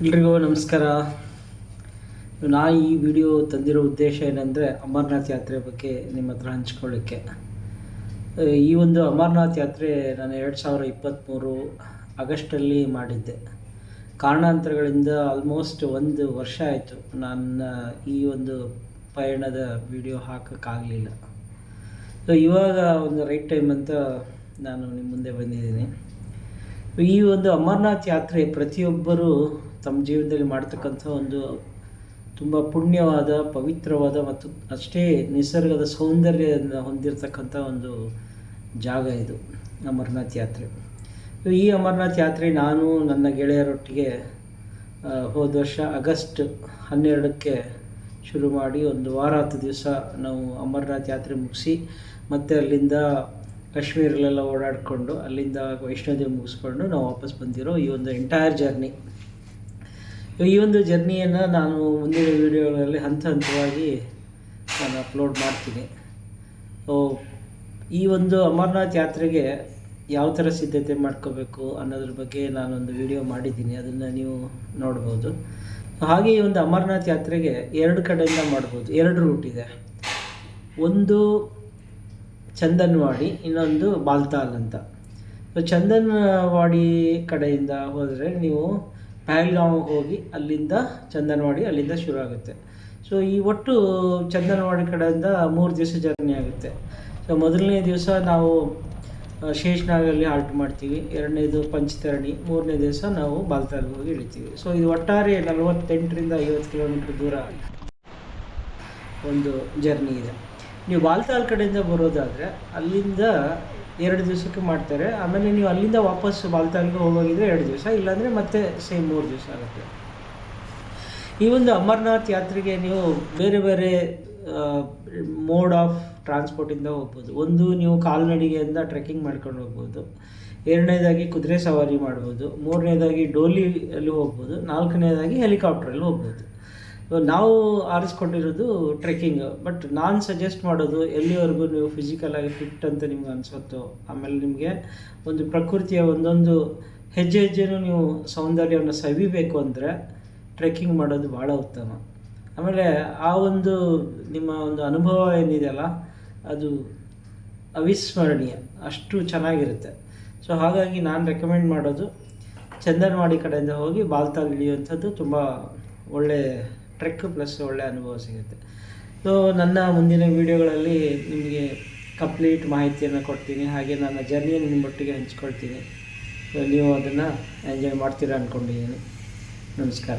ಎಲ್ರಿಗೂ ನಮಸ್ಕಾರ. ನಾನು ಈ ವಿಡಿಯೋ ತಂದಿರೋ ಉದ್ದೇಶ ಏನಂದರೆ ಅಮರನಾಥ್ ಯಾತ್ರೆ ಬಗ್ಗೆ ನಿಮ್ಮ ಹತ್ರ ಹಂಚ್ಕೊಳ್ಳಿಕ್ಕೆ. ಈ ಒಂದು ಅಮರನಾಥ್ ಯಾತ್ರೆ ನಾನು 2023 ಆಗಸ್ಟಲ್ಲಿ ಮಾಡಿದ್ದೆ. ಕಾರಣಾಂತರಗಳಿಂದ ಆಲ್ಮೋಸ್ಟ್ 1 ವರ್ಷ ಆಯಿತು ನನ್ನ ಈ ಒಂದು ಪಯಣದ ವಿಡಿಯೋ ಹಾಕೋಕ್ಕಾಗಲಿಲ್ಲ. ಸೊ ಇವಾಗ ಒಂದು ರೈಟ್ ಟೈಮ್ ಅಂತ ನಾನು ನಿಮ್ಮ ಮುಂದೆ ಬಂದಿದ್ದೀನಿ. ಈ ಒಂದು ಅಮರನಾಥ್ ಯಾತ್ರೆ ಪ್ರತಿಯೊಬ್ಬರೂ ತಮ್ಮ ಜೀವನದಲ್ಲಿ ಮಾಡ್ತಕ್ಕಂಥ ಒಂದು ತುಂಬ ಪುಣ್ಯವಾದ, ಪವಿತ್ರವಾದ ಮತ್ತು ಅಷ್ಟೇ ನಿಸರ್ಗದ ಸೌಂದರ್ಯವನ್ನು ಹೊಂದಿರತಕ್ಕಂಥ ಒಂದು ಜಾಗ ಇದು ಅಮರನಾಥ್ ಯಾತ್ರೆ. ಈ ಅಮರನಾಥ್ ಯಾತ್ರೆ ನಾನು ನನ್ನ ಗೆಳೆಯರೊಟ್ಟಿಗೆ ಹೋದ ವರ್ಷ ಆಗಸ್ಟ್ 12ಕ್ಕೆ ಶುರು ಮಾಡಿ ಒಂದು ವಾರ 10 ದಿವಸ ನಾವು ಅಮರನಾಥ್ ಯಾತ್ರೆ ಮುಗಿಸಿ ಮತ್ತು ಅಲ್ಲಿಂದ ಕಾಶ್ಮೀರಲ್ಲೆಲ್ಲ ಓಡಾಡಿಕೊಂಡು ಅಲ್ಲಿಂದ ವೈಷ್ಣೋದೇವಿ ಮುಗಿಸ್ಕೊಂಡು ನಾವು ವಾಪಸ್ ಬಂದಿರೋ ಈ ಒಂದು ಎಂಟೈರ್ ಜರ್ನಿ. ಈ ಒಂದು ಜರ್ನಿಯನ್ನು ನಾನು ಮುಂದಿನ ವೀಡಿಯೋಗಳಲ್ಲಿ ಹಂತವಾಗಿ ನಾನು ಅಪ್ಲೋಡ್ ಮಾಡ್ತೀನಿ. ಸೊ ಈ ಒಂದು ಅಮರನಾಥ್ ಯಾತ್ರೆಗೆ ಯಾವ ಥರ ಸಿದ್ಧತೆ ಮಾಡ್ಕೋಬೇಕು ಅನ್ನೋದ್ರ ಬಗ್ಗೆ ನಾನೊಂದು ವಿಡಿಯೋ ಮಾಡಿದ್ದೀನಿ, ಅದನ್ನು ನೀವು ನೋಡ್ಬೋದು. ಹಾಗೆ ಈ ಒಂದು ಅಮರನಾಥ್ ಯಾತ್ರೆಗೆ 2 ಕಡೆಯಿಂದ ಮಾಡ್ಬೋದು. 2 ರೂಟ್ ಇದೆ. ಒಂದು ಚಂದನ್ವಾಡಿ, ಇನ್ನೊಂದು ಬಾಲ್ತಾಲ್ ಅಂತ. ಸೊ ಚಂದನ್ವಾಡಿ ಕಡೆಯಿಂದ ಹೋದರೆ ನೀವು ಪಹಲ್ಗಾಂವ್ಗೆ ಹೋಗಿ ಅಲ್ಲಿಂದ ಚಂದನ್ವಾಡಿ, ಅಲ್ಲಿಂದ ಶುರು ಆಗುತ್ತೆ. ಸೊ ಈ ಒಟ್ಟು ಚಂದನ್ವಾಡಿ ಕಡೆಯಿಂದ 3 ದಿವಸ ಜರ್ನಿ ಆಗುತ್ತೆ. ಸೊ ಮೊದಲನೇ ದಿವಸ ನಾವು ಶೇಷನಾಗಲ್ಲಿ ಹಾಲ್ಟ್ ಮಾಡ್ತೀವಿ, 2ನೇದು ಪಂಚತರಣಿ, 3ನೇ ದಿವಸ ನಾವು ಬಾಲ್ತಾಲ್ಗೆ ಹೋಗಿ ಇಳಿತೀವಿ. ಸೊ ಇದು ಒಟ್ಟಾರೆ 48ರಿಂದ 50 ಕಿಲೋಮೀಟ್ರ್ ದೂರ ಒಂದು ಜರ್ನಿ ಇದೆ. ನೀವು ಬಾಲ್ತಾಲ್ ಕಡೆಯಿಂದ ಬರೋದಾದರೆ ಅಲ್ಲಿಂದ 2 ದಿವಸಕ್ಕೆ ಮಾಡ್ತಾರೆ. ಆಮೇಲೆ ನೀವು ಅಲ್ಲಿಂದ ವಾಪಸ್ ಬಾಲ್ತಾಲ್ಗೆ ಹೋಗೋಗಿದ್ರೆ 2 ದಿವಸ, ಇಲ್ಲಾಂದರೆ ಮತ್ತೆ ಸೇಮ್ 3 ದಿವಸ ಆಗುತ್ತೆ. ಈ ಒಂದು ಅಮರನಾಥ್ ಯಾತ್ರೆಗೆ ನೀವು ಬೇರೆ ಬೇರೆ ಮೋಡ್ ಆಫ್ ಟ್ರಾನ್ಸ್ಪೋರ್ಟಿಂದ ಹೋಗ್ಬೋದು. ಒಂದು, ನೀವು ಕಾಲ್ನಡಿಗೆಯಿಂದ ಟ್ರೆಕ್ಕಿಂಗ್ ಮಾಡ್ಕೊಂಡು ಹೋಗ್ಬೋದು. 2ನೇದಾಗಿ ಕುದುರೆ ಸವಾರಿ ಮಾಡ್ಬೋದು. 3ನೇದಾಗಿ ಡೋಲಿಯಲ್ಲಿ ಹೋಗ್ಬೋದು. 4ನೇದಾಗಿ ಹೆಲಿಕಾಪ್ಟ್ರಲ್ಲಿ ಹೋಗ್ಬೋದು. ನಾವು ಆರಿಸ್ಕೊಂಡಿರೋದು ಟ್ರೆಕ್ಕಿಂಗ್. ಬಟ್ ನಾನು ಸಜೆಸ್ಟ್ ಮಾಡೋದು, ಎಲ್ಲಿವರೆಗೂ ನೀವು ಫಿಸಿಕಲಾಗಿ ಫಿಟ್ ಅಂತ ನಿಮ್ಗೆ ಅನಿಸುತ್ತೋ, ಆಮೇಲೆ ನಿಮಗೆ ಒಂದು ಪ್ರಕೃತಿಯ ಒಂದೊಂದು ಹೆಜ್ಜೆ ಹೆಜ್ಜೆನೂ ನೀವು ಸೌಂದರ್ಯವನ್ನು ಸವಿಬೇಕು ಅಂದರೆ ಟ್ರೆಕ್ಕಿಂಗ್ ಮಾಡೋದು ಭಾಳ ಉತ್ತಮ. ಆಮೇಲೆ ಆ ಒಂದು ನಿಮ್ಮ ಒಂದು ಅನುಭವ ಏನಿದೆಯಲ್ಲ, ಅದು ಅವಿಸ್ಮರಣೀಯ, ಅಷ್ಟು ಚೆನ್ನಾಗಿರುತ್ತೆ. ಸೊ ಹಾಗಾಗಿ ನಾನು ರೆಕಮೆಂಡ್ ಮಾಡೋದು ಚಂದನ್ವಾಡಿ ಕಡೆಯಿಂದ ಹೋಗಿ ಬಾಲ್ತಾಲ್ ಇಳಿಯುವಂಥದ್ದು ತುಂಬ ಒಳ್ಳೆ ಟ್ರೆಕ್ ಪ್ಲಸ್ ಒಳ್ಳೆ ಅನುಭವ ಸಿಗುತ್ತೆ. ಸೊ ನನ್ನ ಮುಂದಿನ ವೀಡಿಯೋಗಳಲ್ಲಿ ನಿಮಗೆ ಕಂಪ್ಲೀಟ್ ಮಾಹಿತಿಯನ್ನು ಕೊಡ್ತೀನಿ, ಹಾಗೆ ನನ್ನ ಜರ್ನಿಯನ್ನು ನಿಮ್ಮೊಟ್ಟಿಗೆ ಹಂಚ್ಕೊಳ್ತೀನಿ. ಸೊ ನೀವು ಅದನ್ನು ಎಂಜಾಯ್ ಮಾಡ್ತೀರಾ ಅಂದ್ಕೊಂಡಿದ್ದೀನಿ. ನಮಸ್ಕಾರ.